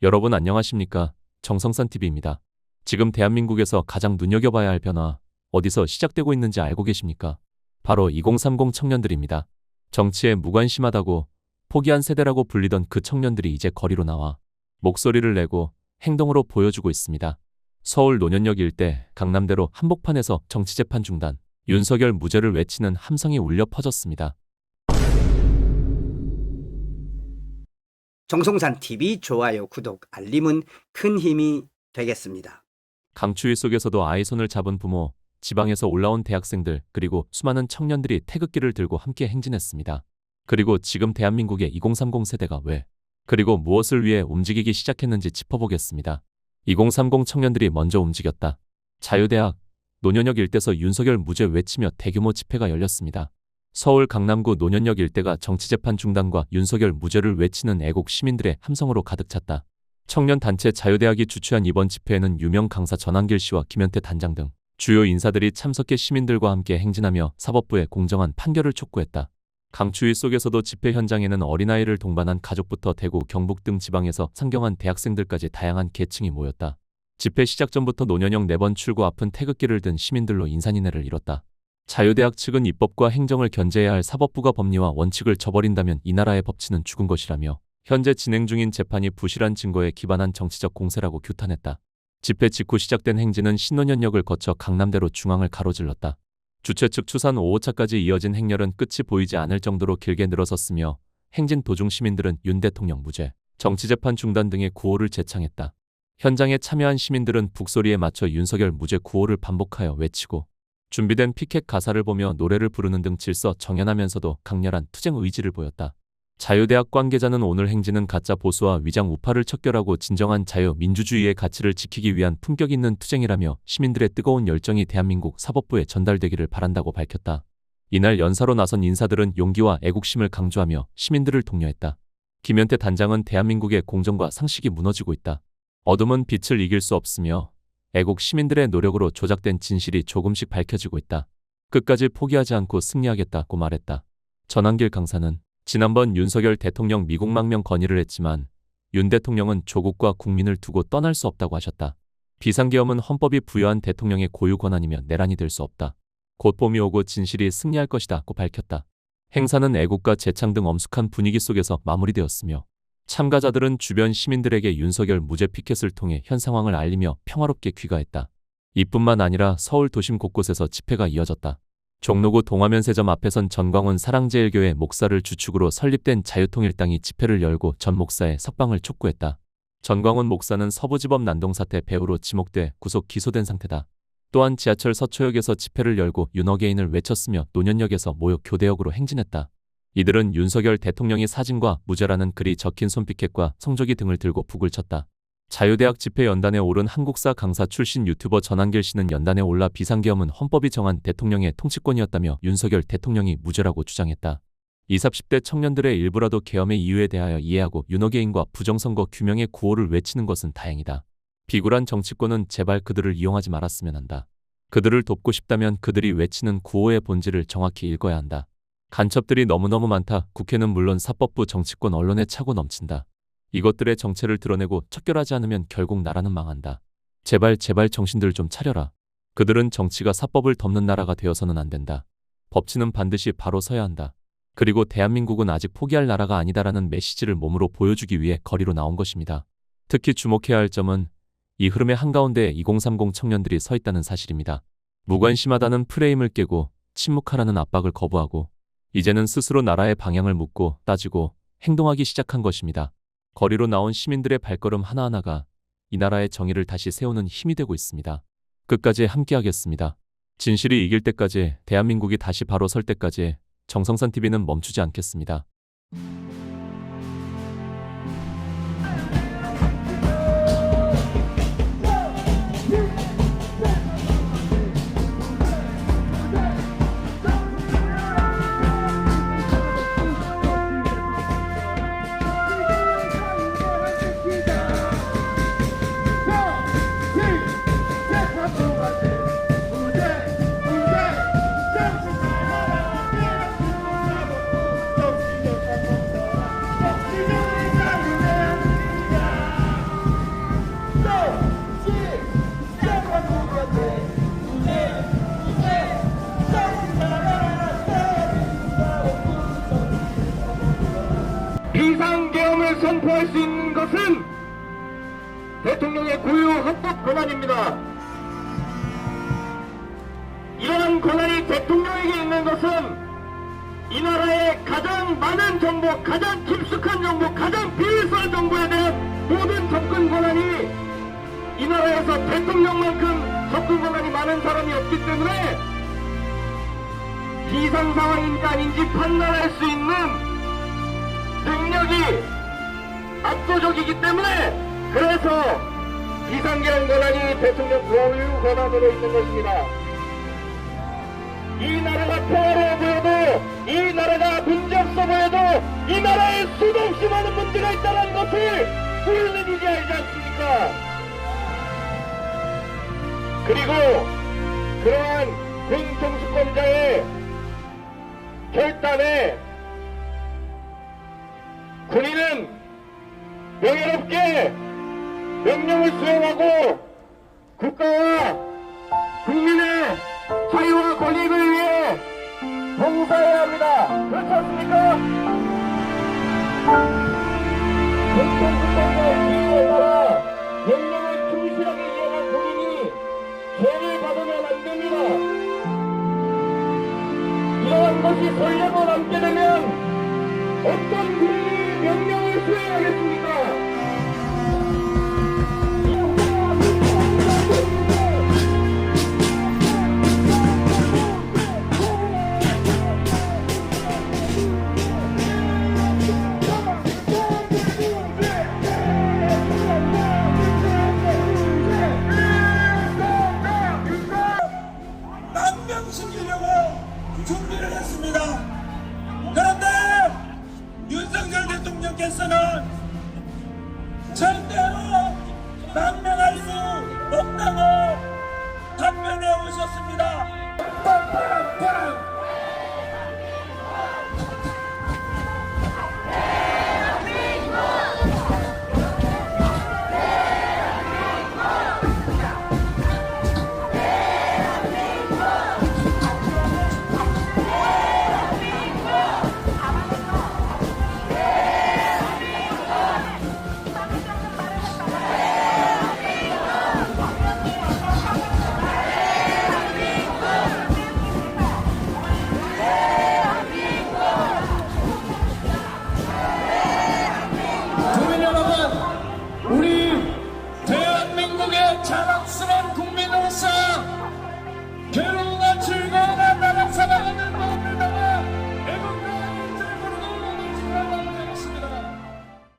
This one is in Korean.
여러분 안녕하십니까? 정성산TV입니다. 지금 대한민국에서 가장 눈여겨봐야 할 변화, 어디서 시작되고 있는지 알고 계십니까? 바로 2030 청년들입니다. 정치에 무관심하다고 포기한 세대라고 불리던 그 청년들이 이제 거리로 나와 목소리를 내고 행동으로 보여주고 있습니다. 서울 논현역 일대 강남대로 한복판에서 정치재판 중단, 윤석열 무죄를 외치는 함성이 울려 퍼졌습니다. 정성산 TV 좋아요, 구독, 알림은 큰 힘이 되겠습니다. 강추위 속에서도 아이 손을 잡은 부모, 지방에서 올라온 대학생들, 그리고 수많은 청년들이 태극기를 들고 함께 행진했습니다. 그리고 지금 대한민국의 2030 세대가 왜, 그리고 무엇을 위해 움직이기 시작했는지 짚어보겠습니다. 2030 청년들이 먼저 움직였다. 자유대학, 논현역 일대에서 윤석열 무죄 외치며 대규모 집회가 열렸습니다. 서울 강남구 논현역 일대가 정치재판 중단과 윤석열 무죄를 외치는 애국 시민들의 함성으로 가득 찼다. 청년단체 자유대학이 주최한 이번 집회에는 유명 강사 전한길 씨와 김현태 단장 등 주요 인사들이 참석해 시민들과 함께 행진하며 사법부의 공정한 판결을 촉구했다. 강추위 속에서도 집회 현장에는 어린아이를 동반한 가족부터 대구, 경북 등 지방에서 상경한 대학생들까지 다양한 계층이 모였다. 집회 시작 전부터 논현역 4번 출구 앞은 태극기를 든 시민들로 인산인해를 이뤘다. 자유대학 측은 입법과 행정을 견제해야 할 사법부가 법리와 원칙을 저버린다면 이 나라의 법치는 죽은 것이라며 현재 진행 중인 재판이 부실한 증거에 기반한 정치적 공세라고 규탄했다. 집회 직후 시작된 행진은 신논현역을 거쳐 강남대로 중앙을 가로질렀다. 주최 측 추산 5호차까지 이어진 행렬은 끝이 보이지 않을 정도로 길게 늘어섰으며 행진 도중 시민들은 윤 대통령 무죄, 정치재판 중단 등의 구호를 제창했다. 현장에 참여한 시민들은 북소리에 맞춰 윤석열 무죄 구호를 반복하여 외치고 준비된 피켓 가사를 보며 노래를 부르는 등 질서 정연하면서도 강렬한 투쟁 의지를 보였다. 자유대학 관계자는 오늘 행진은 가짜 보수와 위장 우파를 척결하고 진정한 자유 민주주의의 가치를 지키기 위한 품격 있는 투쟁이라며 시민들의 뜨거운 열정이 대한민국 사법부에 전달되기를 바란다고 밝혔다. 이날 연사로 나선 인사들은 용기와 애국심을 강조하며 시민들을 독려했다. 김현태 단장은 대한민국의 공정과 상식이 무너지고 있다. 어둠은 빛을 이길 수 없으며 애국 시민들의 노력으로 조작된 진실이 조금씩 밝혀지고 있다. 끝까지 포기하지 않고 승리하겠다고 말했다. 전한길 강사는 지난번 윤석열 대통령 미국 망명 건의를 했지만 윤 대통령은 조국과 국민을 두고 떠날 수 없다고 하셨다. 비상계엄은 헌법이 부여한 대통령의 고유 권한이며 내란이 될 수 없다. 곧 봄이 오고 진실이 승리할 것이다고 밝혔다. 행사는 애국가 재창 등 엄숙한 분위기 속에서 마무리되었으며 참가자들은 주변 시민들에게 윤석열 무죄 피켓을 통해 현 상황을 알리며 평화롭게 귀가했다. 이뿐만 아니라 서울 도심 곳곳에서 집회가 이어졌다. 종로구 동화면세점 앞에선 전광훈 사랑제일교회 목사를 주축으로 설립된 자유통일당이 집회를 열고 전 목사의 석방을 촉구했다. 전광훈 목사는 서부지법 난동사태 배후로 지목돼 구속 기소된 상태다. 또한 지하철 서초역에서 집회를 열고 윤어게인을 외쳤으며 논현역에서 모여 교대역으로 행진했다. 이들은 윤석열 대통령의 사진과 무죄라는 글이 적힌 손피켓과 성조기 등을 들고 북을 쳤다. 자유대학 집회 연단에 오른 한국사 강사 출신 유튜버 전한길 씨는 연단에 올라 비상계엄은 헌법이 정한 대통령의 통치권이었다며 윤석열 대통령이 무죄라고 주장했다. 20, 30대 청년들의 일부라도 계엄의 이유에 대하여 이해하고 윤어게인과 부정선거 규명의 구호를 외치는 것은 다행이다. 비굴한 정치권은 제발 그들을 이용하지 말았으면 한다. 그들을 돕고 싶다면 그들이 외치는 구호의 본질을 정확히 읽어야 한다. 간첩들이 너무너무 많다. 국회는 물론 사법부, 정치권, 언론에 차고 넘친다. 이것들의 정체를 드러내고 척결하지 않으면 결국 나라는 망한다. 제발 정신들 좀 차려라. 그들은 정치가 사법을 덮는 나라가 되어서는 안 된다. 법치는 반드시 바로 서야 한다. 그리고 대한민국은 아직 포기할 나라가 아니다라는 메시지를 몸으로 보여주기 위해 거리로 나온 것입니다. 특히 주목해야 할 점은 이 흐름의 한가운데에 2030 청년들이 서 있다는 사실입니다. 무관심하다는 프레임을 깨고 침묵하라는 압박을 거부하고 이제는 스스로 나라의 방향을 묻고 따지고 행동하기 시작한 것입니다. 거리로 나온 시민들의 발걸음 하나하나가 이 나라의 정의를 다시 세우는 힘이 되고 있습니다. 끝까지 함께하겠습니다. 진실이 이길 때까지, 대한민국이 다시 바로 설 때까지 정성산TV는 멈추지 않겠습니다. 대통령의 고유 헌법 권한입니다. 이러한 권한이 대통령에게 있는 것은 이 나라의 가장 많은 정보, 가장 깊숙한 정보, 가장 비밀스러운 정보에 대한 모든 접근 권한이 이 나라에서 대통령만큼 접근 권한이 많은 사람이 없기 때문에 비상상황인지 아닌지 판단할 수 있는 능력이 압도적이기 때문에 그래서 비상계란 권한이 대통령 고유 권한으로 있는 것입니다. 이 나라가 평화로워 보여도 이 나라가 문제없어 보여도 이 나라에 수도 없이 많은 문제가 있다는 것을 우리는 이제 알지 않습니까? 그리고 그러한 군통수권자의 결단에 군인은 명예롭게 명령을 수행하고 국가와 국민의 자유와 권익을 위해 봉사해야 합니다. 그렇지 않습니까? 군통수권자의 지휘에 따라 명령을 충실하게 이행한 군인이 죄를 받으면 안 됩니다. 이러한 것이 설레고 남게 되면 어떤 군인이 명령을 수행하겠습니까? 망명시키려고 준비를 했습니다. 그런데 윤석열 대통령께서는 절대로 망명